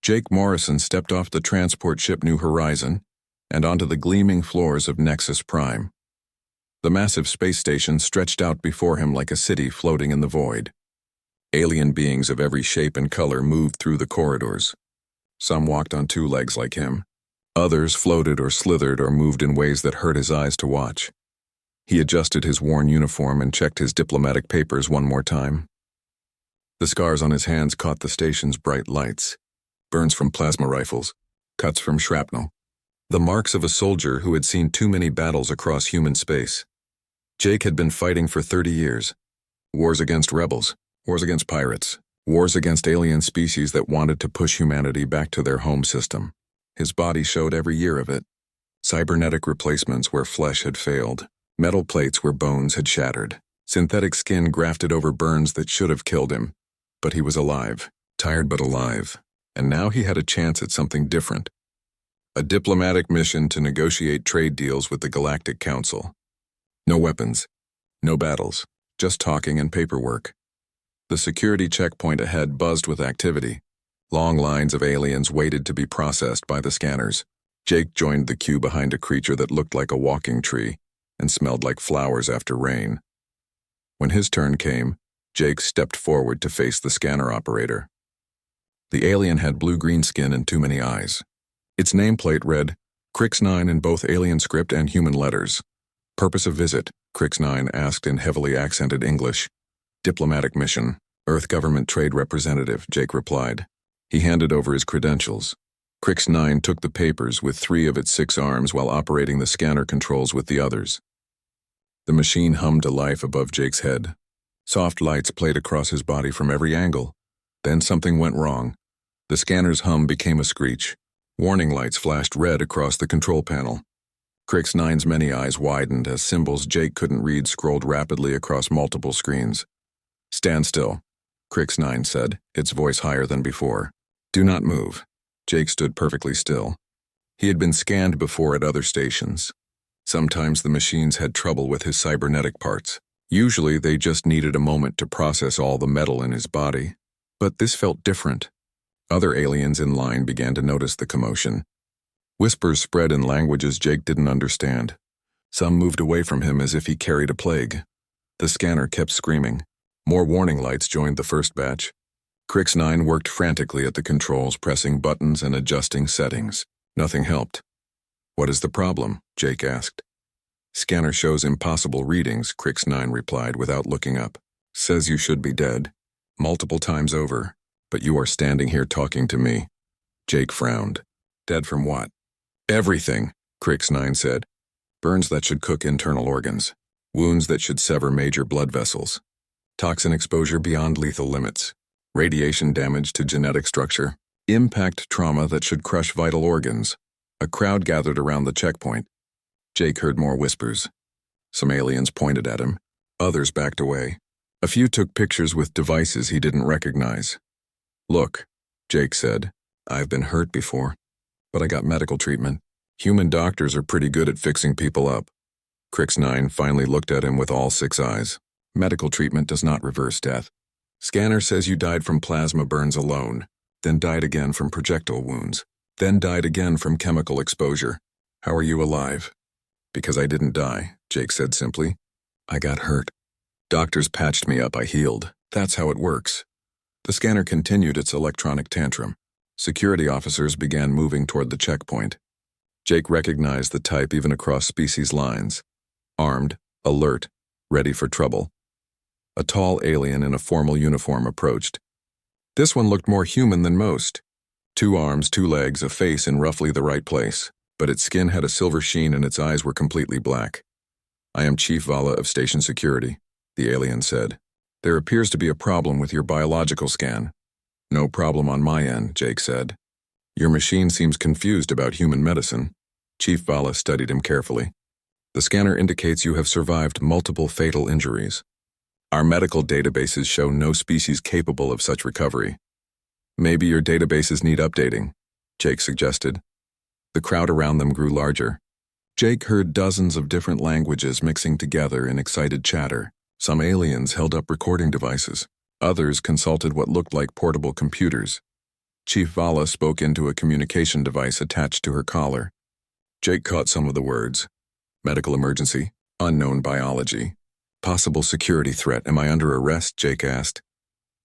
Jake Morrison stepped off the transport ship New Horizon and onto the gleaming floors of Nexus Prime. The massive space station stretched out before him like a city floating in the void. Alien beings of every shape and color moved through the corridors. Some walked on two legs like him. Others floated or slithered or moved in ways that hurt his eyes to watch. He adjusted his worn uniform and checked his diplomatic papers one more time. The scars on his hands caught the station's bright lights. Burns from plasma rifles, cuts from shrapnel. The marks of a soldier who had seen too many battles across human space. Jake had been fighting for 30 years. Wars against rebels, wars against pirates, wars against alien species that wanted to push humanity back to their home system. His body showed every year of it. Cybernetic replacements where flesh had failed, metal plates where bones had shattered, synthetic skin grafted over burns that should have killed him. But he was alive, tired but alive, and now he had a chance at something different. A diplomatic mission to negotiate trade deals with the Galactic Council. No weapons, no battles, just talking and paperwork. The security checkpoint ahead buzzed with activity. Long lines of aliens waited to be processed by the scanners. Jake joined the queue behind a creature that looked like a walking tree and smelled like flowers after rain. When his turn came, Jake stepped forward to face the scanner operator. The alien had blue-green skin and too many eyes. Its nameplate read, Crix-9 in both alien script and human letters. Purpose of visit, Crix-9 asked in heavily accented English. Diplomatic mission, Earth Government Trade Representative, Jake replied. He handed over his credentials. Crix-9 took the papers with 3 of its 6 arms while operating the scanner controls with the others. The machine hummed to life above Jake's head. Soft lights played across his body from every angle. Then something went wrong. The scanner's hum became a screech. Warning lights flashed red across the control panel. Crix-9's many eyes widened as symbols Jake couldn't read scrolled rapidly across multiple screens. Stand still, Crix-9 said, its voice higher than before. Do not move. Jake stood perfectly still. He had been scanned before at other stations. Sometimes the machines had trouble with his cybernetic parts. Usually they just needed a moment to process all the metal in his body. But this felt different. Other aliens in line began to notice the commotion. Whispers spread in languages Jake didn't understand. Some moved away from him as if he carried a plague. The scanner kept screaming. More warning lights joined the first batch. Crix-9 worked frantically at the controls, pressing buttons and adjusting settings. Nothing helped. What is the problem? Jake asked. Scanner shows impossible readings, Crix-9 replied without looking up. Says you should be dead. Multiple times over. But you are standing here talking to me. Jake frowned. Dead from what? Everything, Crix-9 said. Burns that should cook internal organs. Wounds that should sever major blood vessels. Toxin exposure beyond lethal limits. Radiation damage to genetic structure. Impact trauma that should crush vital organs. A crowd gathered around the checkpoint. Jake heard more whispers. Some aliens pointed at him. Others backed away. A few took pictures with devices he didn't recognize. Look, Jake said. I've been hurt before, but I got medical treatment. Human doctors are pretty good at fixing people up. Crix-9 finally looked at him with all 6 eyes. Medical treatment does not reverse death. Scanner says you died from plasma burns alone, then died again from projectile wounds, then died again from chemical exposure. How are you alive? Because I didn't die, Jake said simply. I got hurt. Doctors patched me up, I healed. That's how it works. The scanner continued its electronic tantrum. Security officers began moving toward the checkpoint. Jake recognized the type even across species lines. Armed, alert, ready for trouble. A tall alien in a formal uniform approached. This one looked more human than most. 2 arms, 2 legs, a face in roughly the right place, but its skin had a silver sheen and its eyes were completely black. I am Chief Vala of Station Security, the alien said. There appears to be a problem with your biological scan. No problem on my end, Jake said. Your machine seems confused about human medicine. Chief Vala studied him carefully. The scanner indicates you have survived multiple fatal injuries. Our medical databases show no species capable of such recovery. Maybe your databases need updating, Jake suggested. The crowd around them grew larger. Jake heard dozens of different languages mixing together in excited chatter. Some aliens held up recording devices. Others consulted what looked like portable computers. Chief Vala spoke into a communication device attached to her collar. Jake caught some of the words. Medical emergency, unknown biology, possible security threat. Am I under arrest? Jake asked.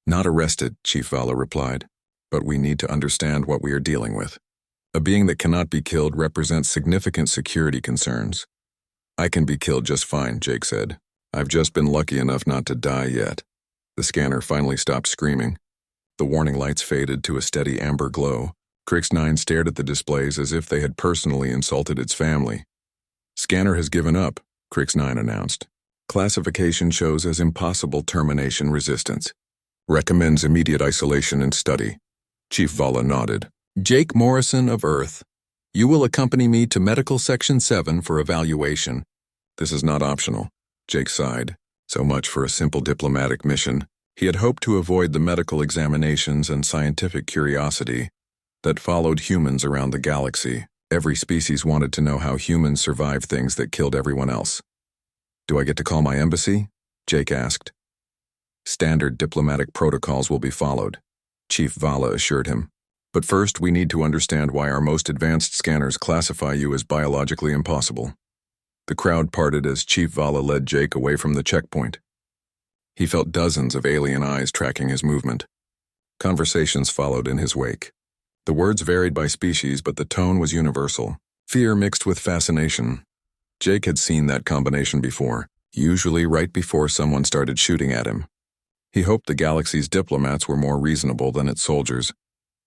Not arrested, Chief Vala replied, but we need to understand what we are dealing with. A being that cannot be killed represents significant security concerns. I can be killed just fine, Jake said. I've just been lucky enough not to die yet. The scanner finally stopped screaming. The warning lights faded to a steady amber glow. Crix-9 stared at the displays as if they had personally insulted its family. Scanner has given up, Crix-9 announced. Classification shows as impossible termination resistance. Recommends immediate isolation and study. Chief Vala nodded. Jake Morrison of Earth. You will accompany me to Medical Section 7 for evaluation. This is not optional, Jake sighed. So much for a simple diplomatic mission. He had hoped to avoid the medical examinations and scientific curiosity that followed humans around the galaxy. Every species wanted to know how humans survived things that killed everyone else. Do I get to call my embassy? Jake asked. Standard diplomatic protocols will be followed, Chief Vala assured him. But first, we need to understand why our most advanced scanners classify you as biologically impossible. The crowd parted as Chief Vala led Jake away from the checkpoint. He felt dozens of alien eyes tracking his movement. Conversations followed in his wake. The words varied by species, but the tone was universal. Fear mixed with fascination. Jake had seen that combination before, usually right before someone started shooting at him. He hoped the galaxy's diplomats were more reasonable than its soldiers.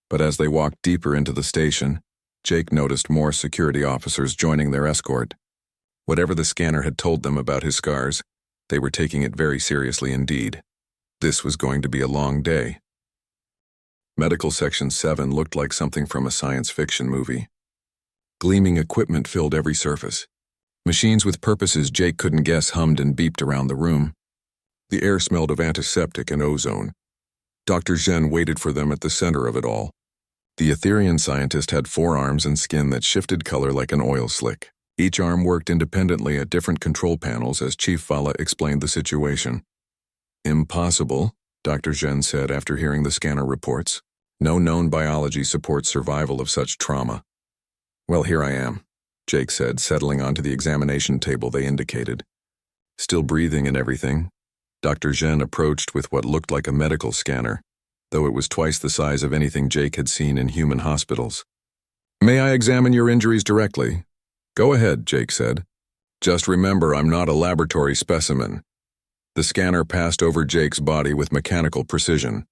But as they walked deeper into the station, Jake noticed more security officers joining their escort. Whatever the scanner had told them about his scars, they were taking it very seriously indeed. This was going to be a long day. Medical Section 7 looked like something from a science fiction movie. Gleaming equipment filled every surface. Machines with purposes Jake couldn't guess hummed and beeped around the room. The air smelled of antiseptic and ozone. Dr. Zhen waited for them at the center of it all. The Etherian scientist had 4 arms and skin that shifted color like an oil slick. Each arm worked independently at different control panels as Chief Vala explained the situation. Impossible, Dr. Zhen said after hearing the scanner reports. No known biology supports survival of such trauma. Well, here I am, Jake said, settling onto the examination table they indicated. Still breathing and everything. Dr. Zhen approached with what looked like a medical scanner, though it was twice the size of anything Jake had seen in human hospitals. May I examine your injuries directly? Go ahead, Jake said. Just remember, I'm not a laboratory specimen. The scanner passed over Jake's body with mechanical precision.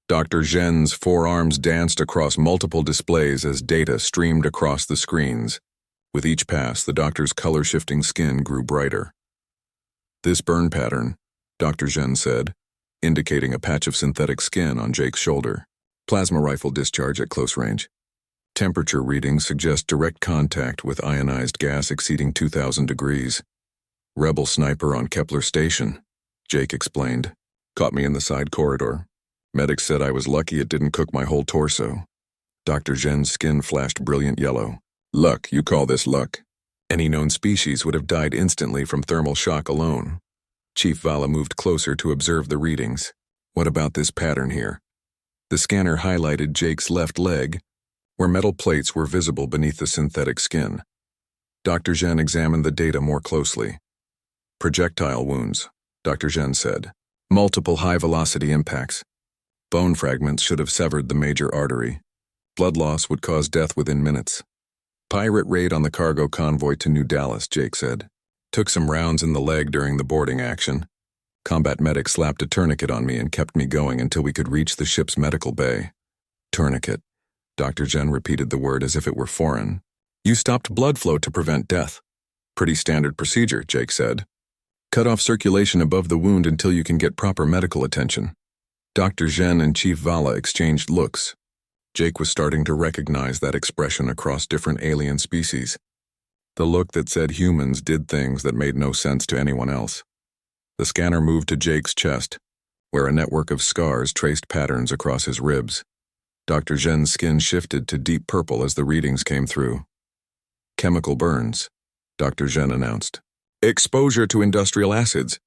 Dr. Zhen's 4 arms danced across multiple displays as data streamed across the screens. With each pass, the doctor's color-shifting skin grew brighter. This burn pattern, Dr. Zhen said, indicating a patch of synthetic skin on Jake's shoulder. Plasma rifle discharge at close range. Temperature readings suggest direct contact with ionized gas exceeding 2,000 degrees. Rebel sniper on Kepler Station, Jake explained. Caught me in the side corridor. Medics said I was lucky it didn't cook my whole torso. Dr. Zhen's skin flashed brilliant yellow. Luck, you call this luck? Any known species would have died instantly from thermal shock alone. Chief Vala moved closer to observe the readings. What about this pattern here? The scanner highlighted Jake's left leg, where metal plates were visible beneath the synthetic skin. Dr. Zhen examined the data more closely. Projectile wounds, Dr. Zhen said. Multiple high-velocity impacts. Bone fragments should have severed the major artery. Blood loss would cause death within minutes. Pirate raid on the cargo convoy to New Dallas, Jake said. Took some rounds in the leg during the boarding action. Combat medic slapped a tourniquet on me and kept me going until we could reach the ship's medical bay. Tourniquet. Dr. Zhen repeated the word as if it were foreign. You stopped blood flow to prevent death. Pretty standard procedure, Jake said. Cut off circulation above the wound until you can get proper medical attention. Dr. Zhen and Chief Vala exchanged looks. Jake was starting to recognize that expression across different alien species. The look that said humans did things that made no sense to anyone else. The scanner moved to Jake's chest, where a network of scars traced patterns across his ribs. Dr. Zhen's skin shifted to deep purple as the readings came through. Chemical burns, Dr. Zhen announced. Exposure to industrial acids.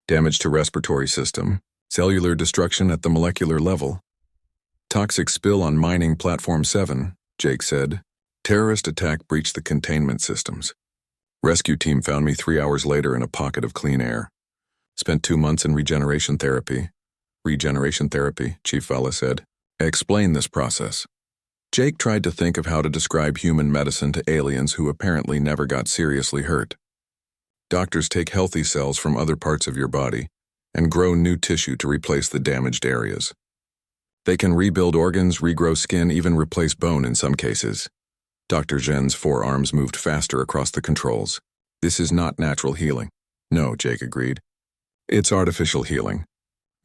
Damage to respiratory system. Cellular destruction at the molecular level. Toxic spill on mining platform 7, Jake said. Terrorist attack breached the containment systems. Rescue team found me 3 hours later in a pocket of clean air. Spent 2 months in regeneration therapy. Regeneration therapy, Chief Vala said. Explain this process. Jake tried to think of how to describe human medicine to aliens who apparently never got seriously hurt. Doctors take healthy cells from other parts of your body and grow new tissue to replace the damaged areas. They can rebuild organs, regrow skin, even replace bone in some cases. Dr. Zhen's forearms moved faster across the controls. This is not natural healing. No, Jake agreed. It's artificial healing.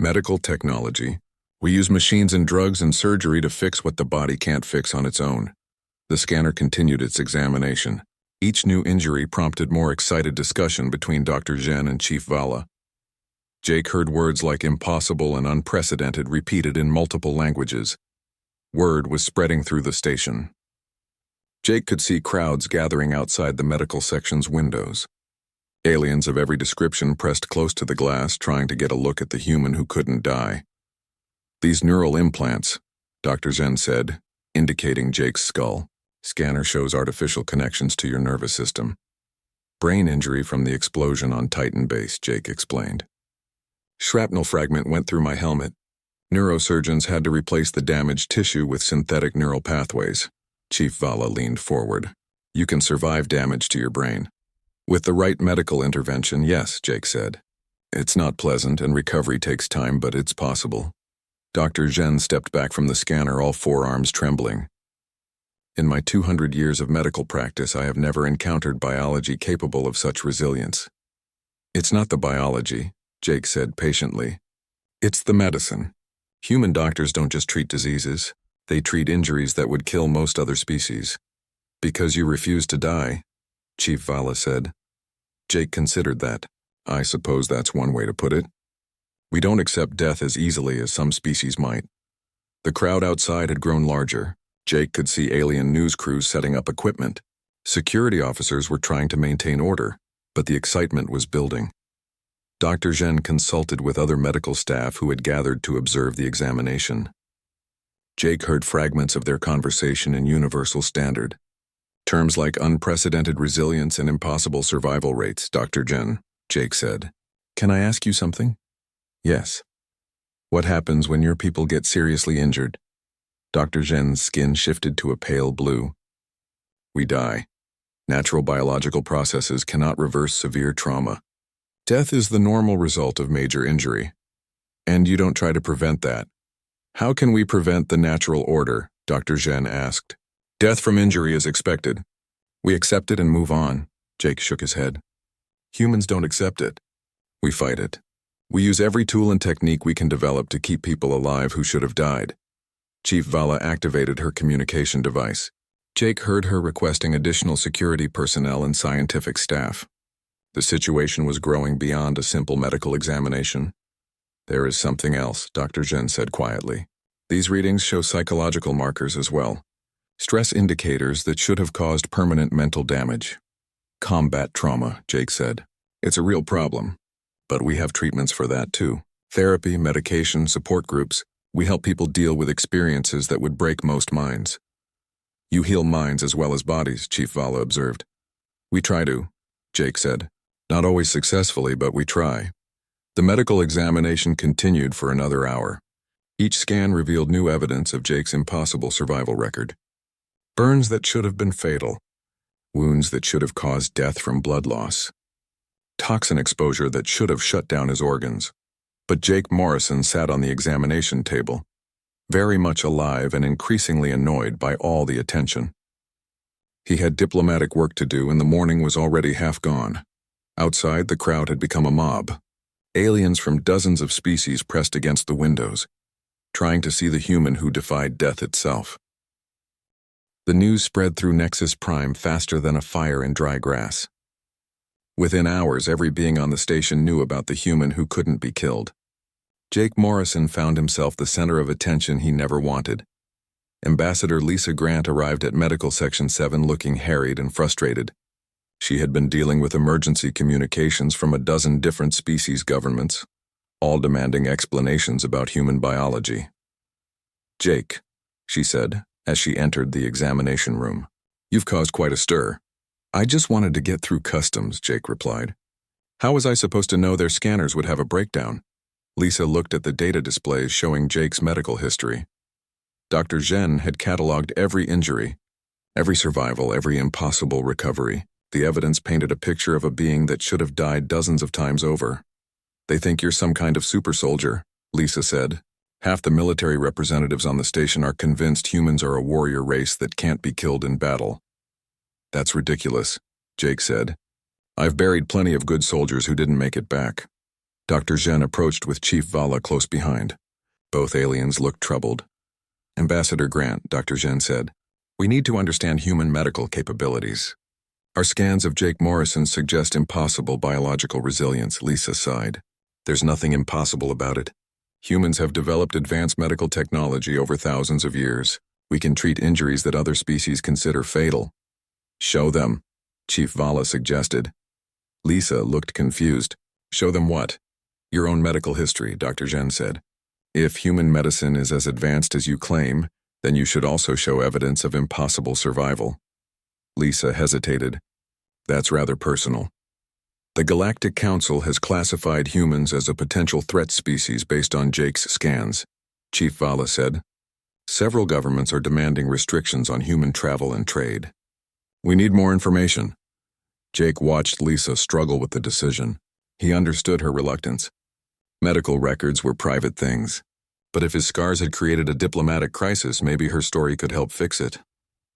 Medical technology. We use machines and drugs and surgery to fix what the body can't fix on its own. The scanner continued its examination. Each new injury prompted more excited discussion between Dr. Zhen and Chief Vala. Jake heard words like impossible and unprecedented repeated in multiple languages. Word was spreading through the station. Jake could see crowds gathering outside the medical section's windows. Aliens of every description pressed close to the glass, trying to get a look at the human who couldn't die. These neural implants, Dr. Zhen said, indicating Jake's skull. Scanner shows artificial connections to your nervous system. Brain injury from the explosion on Titan Base, Jake explained. Shrapnel fragment went through my helmet. Neurosurgeons had to replace the damaged tissue with synthetic neural pathways. Chief Vala leaned forward. You can survive damage to your brain. With the right medical intervention, yes, Jake said. It's not pleasant and recovery takes time, but it's possible. Dr. Zhen stepped back from the scanner, all forearms trembling. In my 200 years of medical practice, I have never encountered biology capable of such resilience. It's not the biology, Jake said patiently. It's the medicine. Human doctors don't just treat diseases. They treat injuries that would kill most other species. Because you refuse to die, Chief Vala said. Jake considered that. I suppose that's one way to put it. We don't accept death as easily as some species might. The crowd outside had grown larger. Jake could see alien news crews setting up equipment. Security officers were trying to maintain order, but the excitement was building. Dr. Zhen consulted with other medical staff who had gathered to observe the examination. Jake heard fragments of their conversation in Universal Standard. Terms like unprecedented resilience and impossible survival rates, Dr. Zhen, Jake said. Can I ask you something? Yes. What happens when your people get seriously injured? Dr. Zhen's skin shifted to a pale blue. We die. Natural biological processes cannot reverse severe trauma. Death is the normal result of major injury. And you don't try to prevent that. How can we prevent the natural order? Dr. Zhen asked. Death from injury is expected. We accept it and move on. Jake shook his head. Humans don't accept it. We fight it. We use every tool and technique we can develop to keep people alive who should have died. Chief Vala activated her communication device. Jake heard her requesting additional security personnel and scientific staff. The situation was growing beyond a simple medical examination. There is something else, Dr. Zhen said quietly. These readings show psychological markers as well. Stress indicators that should have caused permanent mental damage. Combat trauma, Jake said. It's a real problem. But we have treatments for that too. Therapy, medication, support groups. We help people deal with experiences that would break most minds. You heal minds as well as bodies, Chief Vala observed. We try to, Jake said. Not always successfully, but we try. The medical examination continued for another hour. Each scan revealed new evidence of Jake's impossible survival record. Burns that should have been fatal. Wounds that should have caused death from blood loss. Toxin exposure that should have shut down his organs. But Jake Morrison sat on the examination table, very much alive and increasingly annoyed by all the attention. He had diplomatic work to do and the morning was already half gone. Outside, the crowd had become a mob. Aliens from dozens of species pressed against the windows, trying to see the human who defied death itself. The news spread through Nexus Prime faster than a fire in dry grass. Within hours, every being on the station knew about the human who couldn't be killed. Jake Morrison found himself the center of attention he never wanted. Ambassador Lisa Grant arrived at Medical Section 7 looking harried and frustrated. She had been dealing with emergency communications from a dozen different species governments, all demanding explanations about human biology. "Jake," she said, as she entered the examination room. "You've caused quite a stir." "I just wanted to get through customs," Jake replied. "How was I supposed to know their scanners would have a breakdown?" Lisa looked at the data displays showing Jake's medical history. Dr. Zhen had cataloged every injury, every survival, every impossible recovery. The evidence painted a picture of a being that should have died dozens of times over. "They think you're some kind of super soldier," Lisa said. "Half the military representatives on the station are convinced humans are a warrior race that can't be killed in battle." "That's ridiculous," Jake said. "I've buried plenty of good soldiers who didn't make it back." Dr. Zhen approached with Chief Vala close behind. Both aliens looked troubled. "Ambassador Grant," Dr. Zhen said, "we need to understand human medical capabilities." "Our scans of Jake Morrison suggest impossible biological resilience," Lisa sighed. "There's nothing impossible about it. Humans have developed advanced medical technology over thousands of years. We can treat injuries that other species consider fatal." "Show them," Chief Vala suggested. Lisa looked confused. "Show them what?" "Your own medical history," Dr. Zhen said. "If human medicine is as advanced as you claim, then you should also show evidence of impossible survival." Lisa hesitated. "That's rather personal." "The Galactic Council has classified humans as a potential threat species based on Jake's scans," Chief Vala said. "Several governments are demanding restrictions on human travel and trade. We need more information." Jake watched Lisa struggle with the decision. He understood her reluctance. Medical records were private things. But if his scars had created a diplomatic crisis, maybe her story could help fix it.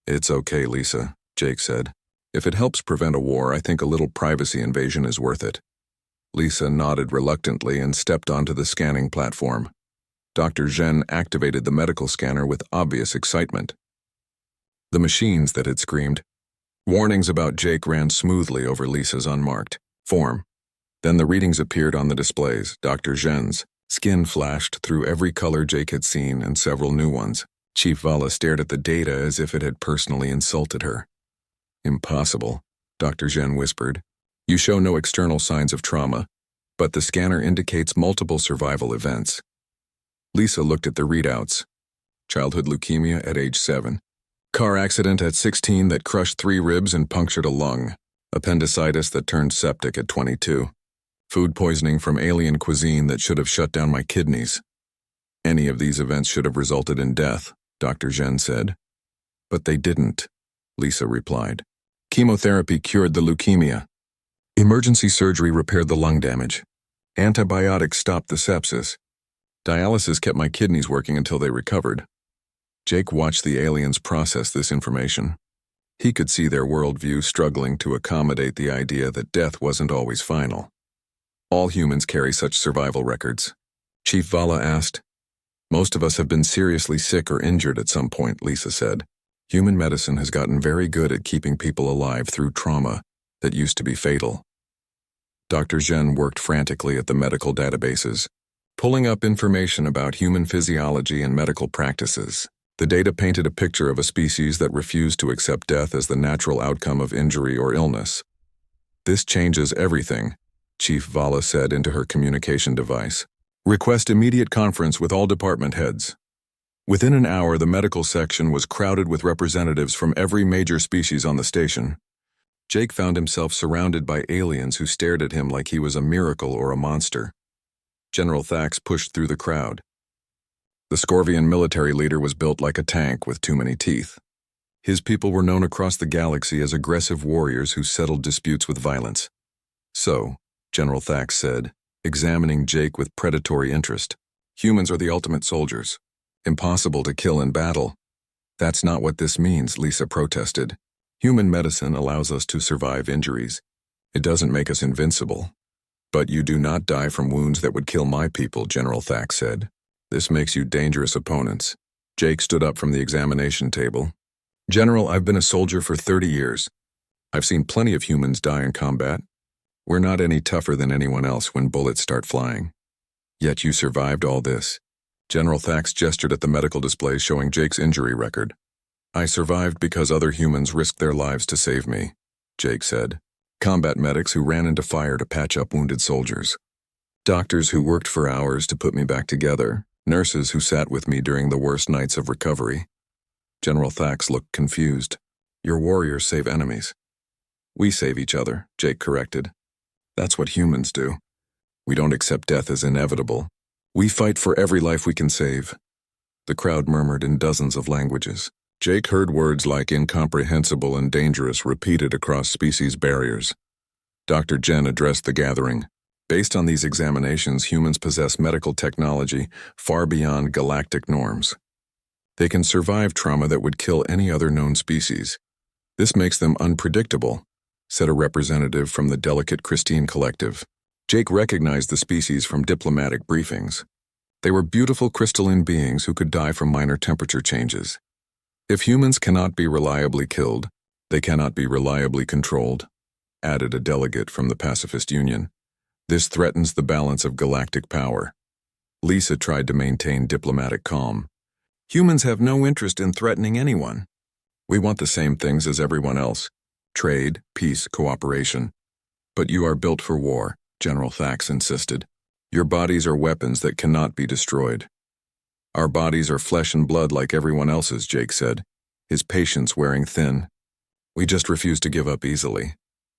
"It's okay, Lisa," Jake said. "If it helps prevent a war, I think a little privacy invasion is worth it." Lisa nodded reluctantly and stepped onto the scanning platform. Dr. Zhen activated the medical scanner with obvious excitement. The machines that had screamed warnings about Jake ran smoothly over Lisa's unmarked form. Then the readings appeared on the displays. Dr. Zhen's skin flashed through every color Jake had seen and several new ones. Chief Vala stared at the data as if it had personally insulted her. "Impossible," Dr. Zhen whispered. "You show no external signs of trauma, but the scanner indicates multiple survival events." Lisa looked at the readouts. Childhood leukemia at age 7. Car accident at 16 that crushed 3 ribs and punctured a lung. Appendicitis that turned septic at 22. Food poisoning from alien cuisine that should have shut down my kidneys. "Any of these events should have resulted in death," Dr. Zhen said. "But they didn't," Lisa replied. "Chemotherapy cured the leukemia. Emergency surgery repaired the lung damage. Antibiotics stopped the sepsis. Dialysis kept my kidneys working until they recovered." Jake watched the aliens process this information. He could see their worldview struggling to accommodate the idea that death wasn't always final. "All humans carry such survival records?" Chief Vala asked. "Most of us have been seriously sick or injured at some point," Lisa said. "Human medicine has gotten very good at keeping people alive through trauma that used to be fatal." Dr. Zhen worked frantically at the medical databases, pulling up information about human physiology and medical practices. The data painted a picture of a species that refused to accept death as the natural outcome of injury or illness. "This changes everything," Chief Vala said into her communication device. "Request immediate conference with all department heads." Within an hour, the medical section was crowded with representatives from every major species on the station. Jake found himself surrounded by aliens who stared at him like he was a miracle or a monster. General Thax pushed through the crowd. The Scorvian military leader was built like a tank with too many teeth. His people were known across the galaxy as aggressive warriors who settled disputes with violence. "So," General Thax said, examining Jake with predatory interest, "humans are the ultimate soldiers. Impossible to kill in battle." "That's not what this means," Lisa protested. "Human medicine allows us to survive injuries. It doesn't make us invincible." "But you do not die from wounds that would kill my people," General Thax said. "This makes you dangerous opponents." Jake stood up from the examination table. "General, I've been a soldier for 30 years. I've seen plenty of humans die in combat. We're not any tougher than anyone else when bullets start flying. Yet you survived all this." General Thax gestured at the medical display showing Jake's injury record. "I survived because other humans risked their lives to save me," Jake said. "Combat medics who ran into fire to patch up wounded soldiers. Doctors who worked for hours to put me back together. Nurses who sat with me during the worst nights of recovery. General Thax looked confused. Your warriors save enemies. We save each other, Jake corrected. That's what humans do. We don't accept death as inevitable. We fight for every life we can save. The crowd murmured in dozens of languages. Jake heard words like incomprehensible and dangerous repeated across species barriers. Dr. Jen addressed the gathering. Based on these examinations, humans possess medical technology far beyond galactic norms. They can survive trauma that would kill any other known species. This makes them unpredictable, said a representative from the Delicate Christine Collective. Jake recognized the species from diplomatic briefings. They were beautiful crystalline beings who could die from minor temperature changes. If humans cannot be reliably killed, they cannot be reliably controlled, added a delegate from the Pacifist Union. This threatens the balance of galactic power. Lisa tried to maintain diplomatic calm. Humans have no interest in threatening anyone. We want the same things as everyone else. Trade, peace, cooperation. But you are built for war, General Thax insisted. Your bodies are weapons that cannot be destroyed. Our bodies are flesh and blood like everyone else's, Jake said, his patience wearing thin. We just refuse to give up easily.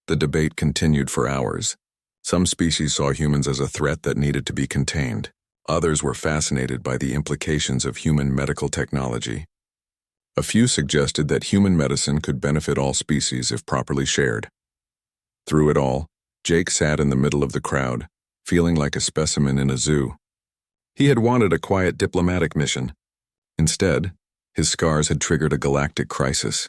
The debate continued for hours. Some species saw humans as a threat that needed to be contained. Others were fascinated by the implications of human medical technology. A few suggested that human medicine could benefit all species if properly shared. Through it all, Jake sat in the middle of the crowd, feeling like a specimen in a zoo. He had wanted a quiet diplomatic mission. Instead, his scars had triggered a galactic crisis.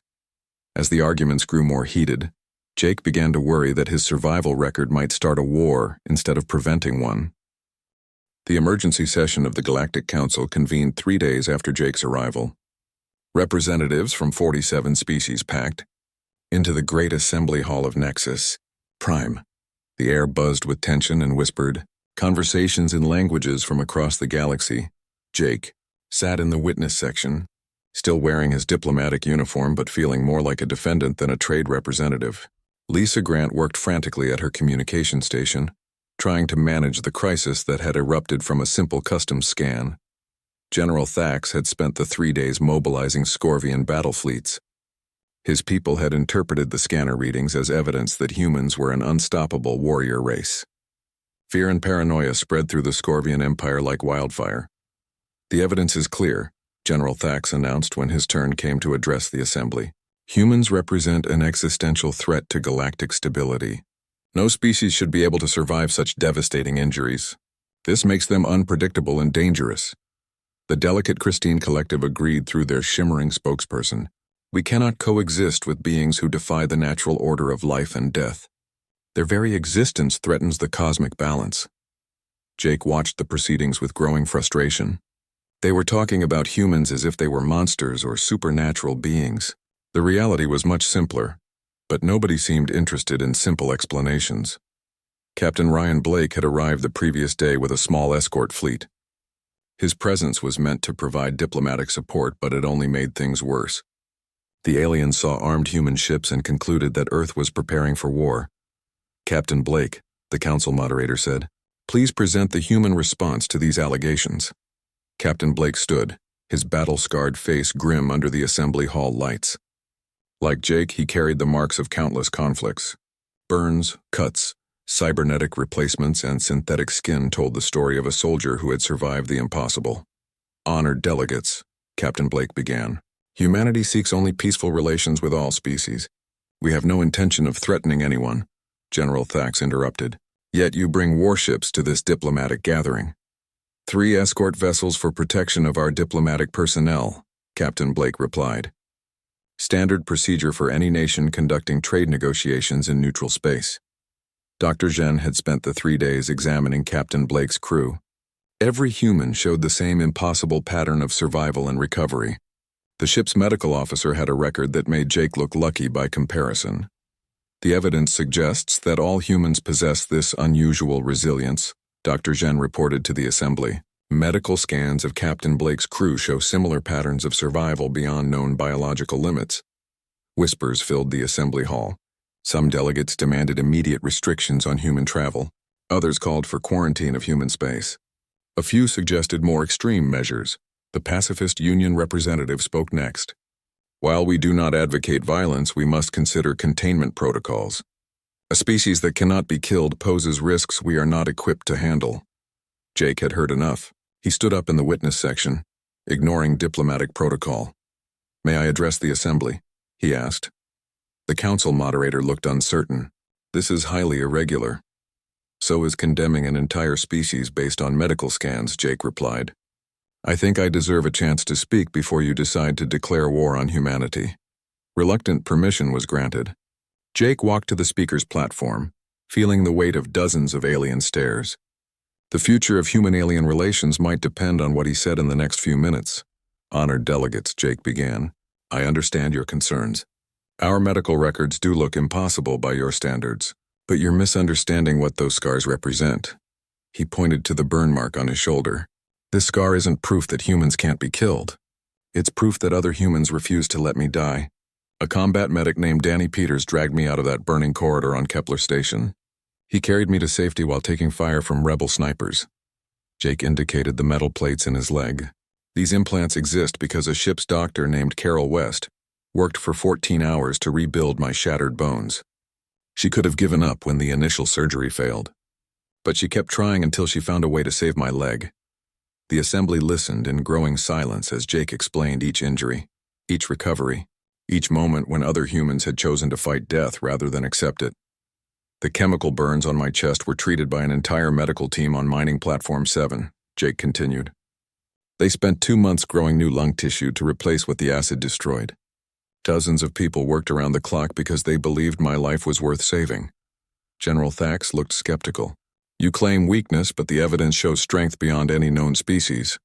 As the arguments grew more heated, Jake began to worry that his survival record might start a war instead of preventing one. The emergency session of the Galactic Council convened 3 days after Jake's arrival. Representatives from 47 species packed into the Great Assembly Hall of Nexus Prime. The air buzzed with tension and whispered conversations in languages from across the galaxy. Jake sat in the witness section, still wearing his diplomatic uniform but feeling more like a defendant than a trade representative. Lisa Grant worked frantically at her communication station, trying to manage the crisis that had erupted from a simple customs scan. General Thax had spent the 3 days mobilizing Scorvian battle fleets. His people had interpreted the scanner readings as evidence that humans were an unstoppable warrior race. Fear and paranoia spread through the Scorvian Empire like wildfire. The evidence is clear, General Thax announced when his turn came to address the assembly. Humans represent an existential threat to galactic stability. No species should be able to survive such devastating injuries. This makes them unpredictable and dangerous. The Delicate Christine Collective agreed through their shimmering spokesperson. We cannot coexist with beings who defy the natural order of life and death. Their very existence threatens the cosmic balance. Jake watched the proceedings with growing frustration. They were talking about humans as if they were monsters or supernatural beings. The reality was much simpler, but nobody seemed interested in simple explanations. Captain Ryan Blake had arrived the previous day with a small escort fleet. His presence was meant to provide diplomatic support, but it only made things worse. The aliens saw armed human ships and concluded that Earth was preparing for war. Captain Blake, the council moderator said, please present the human response to these allegations. Captain Blake stood, his battle-scarred face grim under the assembly hall lights. Like Jake, he carried the marks of countless conflicts. Burns, cuts, cybernetic replacements, and synthetic skin told the story of a soldier who had survived the impossible. Honored delegates, Captain Blake began. Humanity seeks only peaceful relations with all species. We have no intention of threatening anyone, General Thax interrupted. Yet you bring warships to this diplomatic gathering. 3 escort vessels for protection of our diplomatic personnel, Captain Blake replied. Standard procedure for any nation conducting trade negotiations in neutral space. Dr. Jen had spent the 3 days examining Captain Blake's crew. Every human showed the same impossible pattern of survival and recovery. The ship's medical officer had a record that made Jake look lucky by comparison. The evidence suggests that all humans possess this unusual resilience, Dr. Jen reported to the assembly. Medical scans of Captain Blake's crew show similar patterns of survival beyond known biological limits. Whispers filled the assembly hall. Some delegates demanded immediate restrictions on human travel. Others called for quarantine of human space. A few suggested more extreme measures. The Pacifist Union representative spoke next. While we do not advocate violence, we must consider containment protocols. A species that cannot be killed poses risks we are not equipped to handle. Jake had heard enough. He stood up in the witness section, ignoring diplomatic protocol. "May I address the assembly?" he asked. The council moderator looked uncertain. "This is highly irregular." "So is condemning an entire species based on medical scans," Jake replied. "I think I deserve a chance to speak before you decide to declare war on humanity." Reluctant permission was granted. Jake walked to the speaker's platform, feeling the weight of dozens of alien stares. The future of human-alien relations might depend on what he said in the next few minutes. "Honored delegates," Jake began, "I understand your concerns. Our medical records do look impossible by your standards, but you're misunderstanding what those scars represent." He pointed to the burn mark on his shoulder. "This scar isn't proof that humans can't be killed. It's proof that other humans refuse to let me die. A combat medic named Danny Peters dragged me out of that burning corridor on Kepler Station. He carried me to safety while taking fire from rebel snipers." Jake indicated the metal plates in his leg. "These implants exist because a ship's doctor named Carol West worked for 14 hours to rebuild my shattered bones. She could have given up when the initial surgery failed, but she kept trying until she found a way to save my leg." The assembly listened in growing silence as Jake explained each injury, each recovery, each moment when other humans had chosen to fight death rather than accept it. "The chemical burns on my chest were treated by an entire medical team on Mining Platform 7, Jake continued. "They spent 2 months growing new lung tissue to replace what the acid destroyed. Dozens of people worked around the clock because they believed my life was worth saving." General Thax looked skeptical. "You claim weakness, but the evidence shows strength beyond any known species."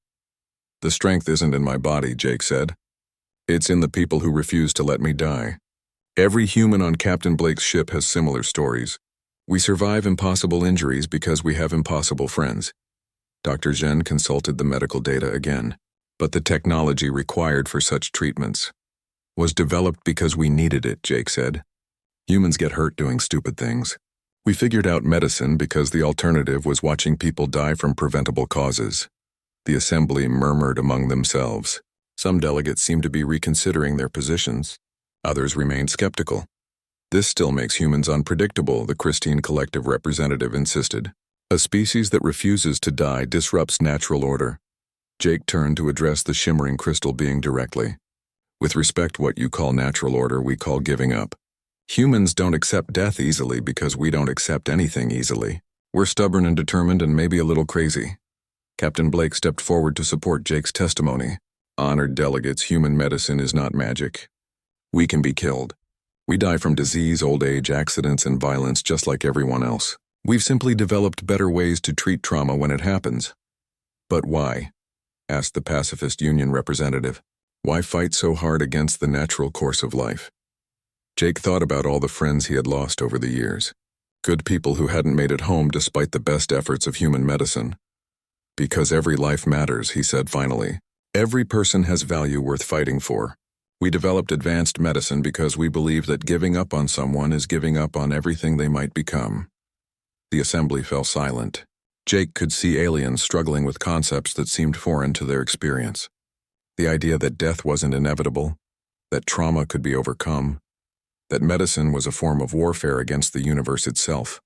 "The strength isn't in my body," Jake said. "It's in the people who refuse to let me die. Every human on Captain Blake's ship has similar stories. We survive impossible injuries because we have impossible friends." Dr. Zhen consulted the medical data again. "But the technology required for such treatments was developed because we needed it," Jake said. "Humans get hurt doing stupid things. We figured out medicine because the alternative was watching people die from preventable causes." The assembly murmured among themselves. Some delegates seemed to be reconsidering their positions. Others remained skeptical. "This still makes humans unpredictable," the Christine Collective representative insisted. "A species that refuses to die disrupts natural order." Jake turned to address the shimmering crystal being directly. "With respect, what you call natural order, we call giving up. Humans don't accept death easily because we don't accept anything easily. We're stubborn and determined and maybe a little crazy." Captain Blake stepped forward to support Jake's testimony. "Honored delegates, human medicine is not magic. We can be killed. We die from disease, old age, accidents, and violence just like everyone else. We've simply developed better ways to treat trauma when it happens." "But why?" asked the Pacifist Union representative. "Why fight so hard against the natural course of life?" Jake thought about all the friends he had lost over the years. Good people who hadn't made it home despite the best efforts of human medicine. "Because every life matters," he said finally. "Every person has value worth fighting for. We developed advanced medicine because we believe that giving up on someone is giving up on everything they might become." The assembly fell silent. Jake could see aliens struggling with concepts that seemed foreign to their experience. The idea that death wasn't inevitable, that trauma could be overcome, that medicine was a form of warfare against the universe itself.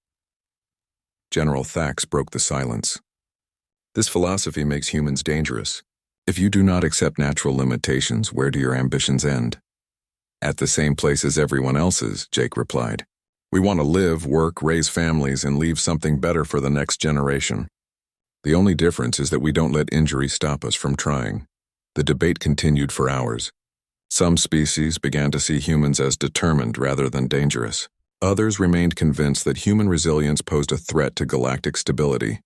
General Thax broke the silence. "This philosophy makes humans dangerous. If you do not accept natural limitations, where do your ambitions end?" "At the same place as everyone else's," Jake replied. "We want to live, work, raise families, and leave something better for the next generation. The only difference is that we don't let injury stop us from trying." The debate continued for hours. Some species began to see humans as determined rather than dangerous. Others remained convinced that human resilience posed a threat to galactic stability.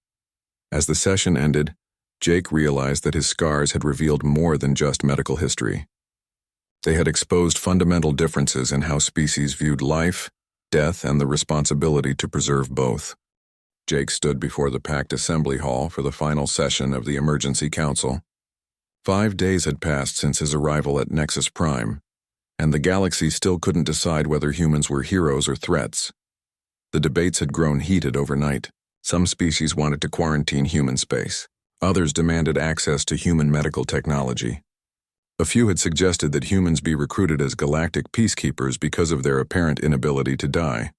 As the session ended, Jake realized that his scars had revealed more than just medical history. They had exposed fundamental differences in how species viewed life, death, and the responsibility to preserve both. Jake stood before the packed assembly hall for the final session of the Emergency Council. 5 days had passed since his arrival at Nexus Prime, and the galaxy still couldn't decide whether humans were heroes or threats. The debates had grown heated overnight. Some species wanted to quarantine human space. Others demanded access to human medical technology. A few had suggested that humans be recruited as galactic peacekeepers because of their apparent inability to die.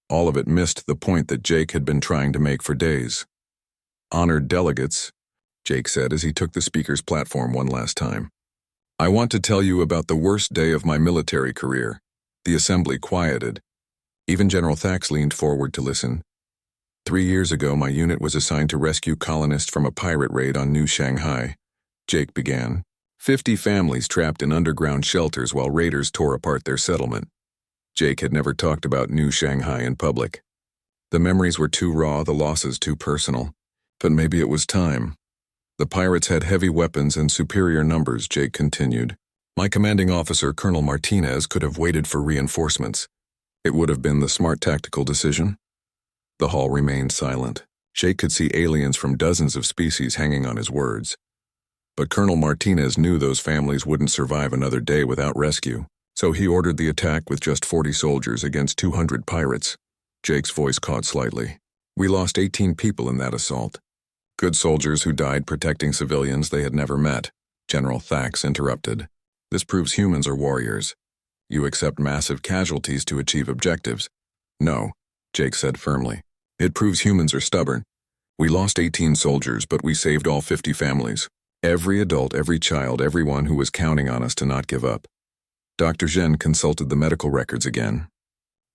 All of it missed the point that Jake had been trying to make for days. "Honored delegates," Jake said as he took the speaker's platform one last time. "I want to tell you about the worst day of my military career." The assembly quieted. Even General Thax leaned forward to listen. 3 years ago, my unit was assigned to rescue colonists from a pirate raid on New Shanghai. Jake began. 50 families trapped in underground shelters while raiders tore apart their settlement. Jake had never talked about New Shanghai in public. The memories were too raw, the losses too personal. But maybe it was time. The pirates had heavy weapons and superior numbers, Jake continued. My commanding officer, Colonel Martinez, could have waited for reinforcements. It would have been the smart tactical decision. The hall remained silent. Jake could see aliens from dozens of species hanging on his words. But Colonel Martinez knew those families wouldn't survive another day without rescue, so he ordered the attack with just 40 soldiers against 200 pirates. Jake's voice caught slightly. We lost 18 people in that assault. Good soldiers who died protecting civilians they had never met. General Thax interrupted. This proves humans are warriors. You accept massive casualties to achieve objectives. No, Jake said firmly. It proves humans are stubborn. We lost 18 soldiers, but we saved all 50 families. Every adult, every child, everyone who was counting on us to not give up. Dr. Zhen consulted the medical records again.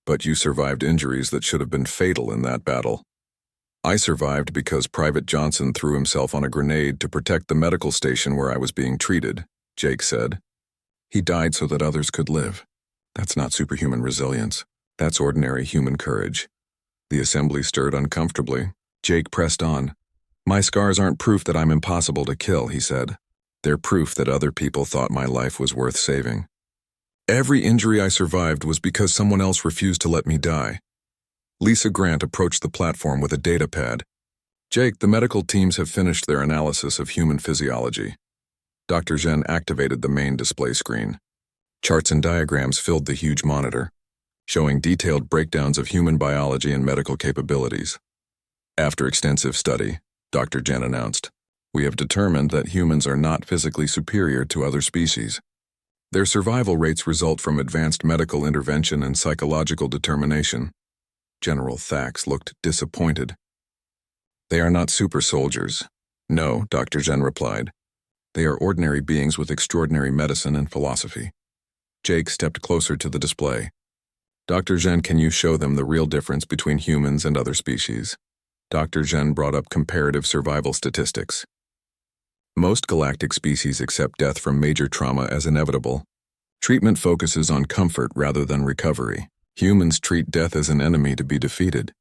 But you survived injuries that should have been fatal in that battle. I survived because Private Johnson threw himself on a grenade to protect the medical station where I was being treated, Jake said. He died so that others could live. That's not superhuman resilience. That's ordinary human courage. The assembly stirred uncomfortably. Jake pressed on. My scars aren't proof that I'm impossible to kill, he said. They're proof that other people thought my life was worth saving. Every injury I survived was because someone else refused to let me die. Lisa Grant approached the platform with a data pad. Jake, the medical teams have finished their analysis of human physiology. Dr. Zhen activated the main display screen. Charts and diagrams filled the huge monitor, showing detailed breakdowns of human biology and medical capabilities. After extensive study, Dr. Zhen announced, we have determined that humans are not physically superior to other species. Their survival rates result from advanced medical intervention and psychological determination. General Thax looked disappointed. They are not super soldiers. No, Dr. Zhen replied. They are ordinary beings with extraordinary medicine and philosophy. Jake stepped closer to the display. Dr. Zhen, can you show them the real difference between humans and other species? Dr. Zhen brought up comparative survival statistics. Most galactic species accept death from major trauma as inevitable. Treatment focuses on comfort rather than recovery. Humans treat death as an enemy to be defeated.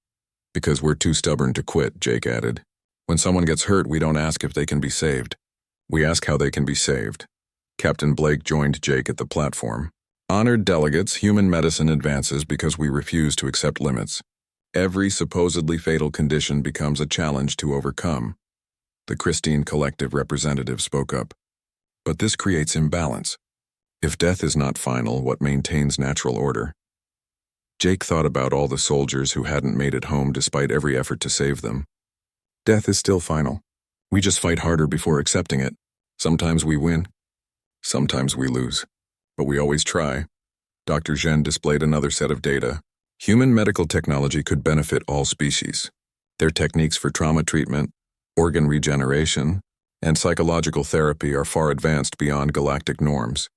Because we're too stubborn to quit, Jake added. When someone gets hurt, we don't ask if they can be saved. We ask how they can be saved. Captain Blake joined Jake at the platform. Honored delegates, human medicine advances because we refuse to accept limits. Every supposedly fatal condition becomes a challenge to overcome. The Christine Collective representative spoke up. But this creates imbalance. If death is not final, what maintains natural order? Jake thought about all the soldiers who hadn't made it home despite every effort to save them. Death is still final. We just fight harder before accepting it. Sometimes we win. Sometimes we lose. But we always try. Dr. Zhen displayed another set of data. Human medical technology could benefit all species. Their techniques for trauma treatment, organ regeneration, and psychological therapy are far advanced beyond galactic norms.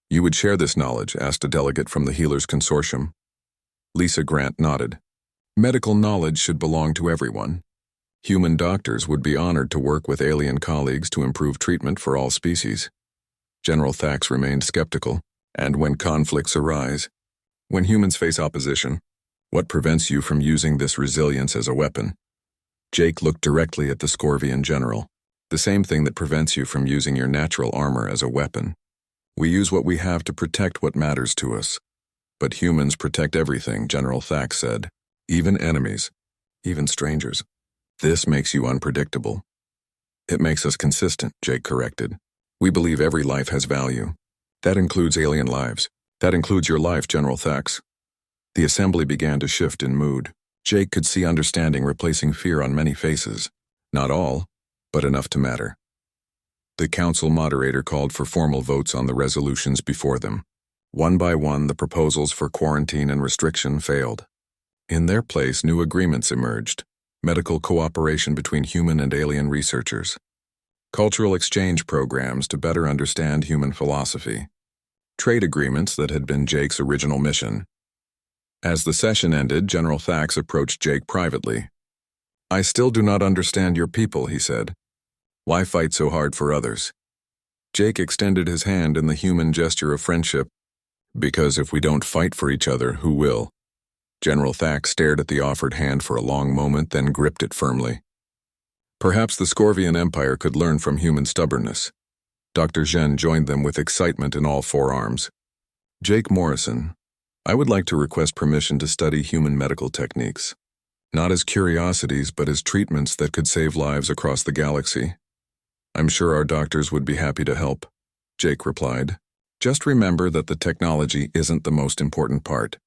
You would share this knowledge, asked a delegate from the Healers Consortium. Lisa Grant nodded. Medical knowledge should belong to everyone. Human doctors would be honored to work with alien colleagues to improve treatment for all species. General Thax remained skeptical. And when conflicts arise, when humans face opposition, what prevents you from using this resilience as a weapon? Jake looked directly at the Scorvian general. The same thing that prevents you from using your natural armor as a weapon. We use what we have to protect what matters to us. But humans protect everything, General Thax said. Even enemies. Even strangers. This makes you unpredictable. It makes us consistent, Jake corrected. We believe every life has value. That includes alien lives. That includes your life, General Thax. The assembly began to shift in mood. Jake could see understanding replacing fear on many faces. Not all, but enough to matter. The council moderator called for formal votes on the resolutions before them. One by one, the proposals for quarantine and restriction failed. In their place, new agreements emerged: medical cooperation between human and alien researchers, cultural exchange programs to better understand human philosophy, trade agreements that had been Jake's original mission. As the session ended, General Thax approached Jake privately. "I still do not understand your people," he said. "Why fight so hard for others?" Jake extended his hand in the human gesture of friendship. "Because if we don't fight for each other, who will?" General Thax stared at the offered hand for a long moment, then gripped it firmly. Perhaps the Scorvian Empire could learn from human stubbornness. Dr. Zhen joined them with excitement in all four arms. "Jake Morrison, I would like to request permission to study human medical techniques. Not as curiosities, but as treatments that could save lives across the galaxy. I'm sure our doctors would be happy to help," Jake replied. "Just remember that the technology isn't the most important part."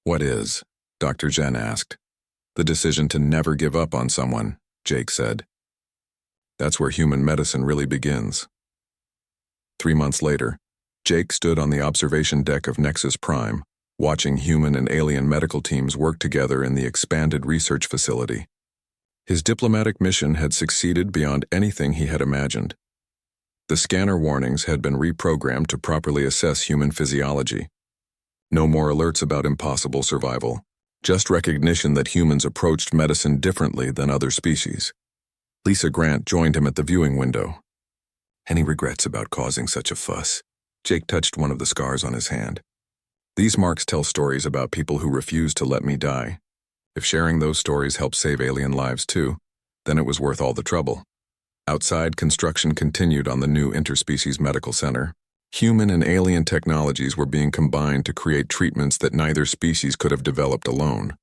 "What is?" Dr. Zhen asked. "The decision to never give up on someone," Jake said. "That's where human medicine really begins." 3 months later, Jake stood on the observation deck of Nexus Prime, watching human and alien medical teams work together in the expanded research facility. His diplomatic mission had succeeded beyond anything he had imagined. The scanner warnings had been reprogrammed to properly assess human physiology. No more alerts about impossible survival, just recognition that humans approached medicine differently than other species. Lisa Grant joined him at the viewing window. "Any regrets about causing such a fuss?" Jake touched one of the scars on his hand. "These marks tell stories about people who refused to let me die. If sharing those stories helped save alien lives too, then it was worth all the trouble." Outside, construction continued on the new interspecies medical center. Human and alien technologies were being combined to create treatments that neither species could have developed alone.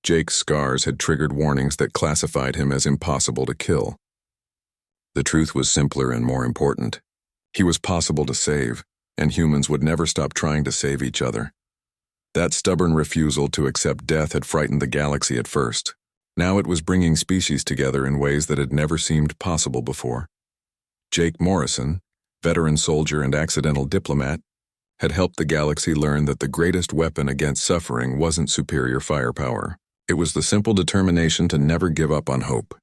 Jake's scars had triggered warnings that classified him as impossible to kill. The truth was simpler and more important. He was possible to save, and humans would never stop trying to save each other. That stubborn refusal to accept death had frightened the galaxy at first. Now it was bringing species together in ways that had never seemed possible before. Jake Morrison, veteran soldier and accidental diplomat, had helped the galaxy learn that the greatest weapon against suffering wasn't superior firepower. It was the simple determination to never give up on hope.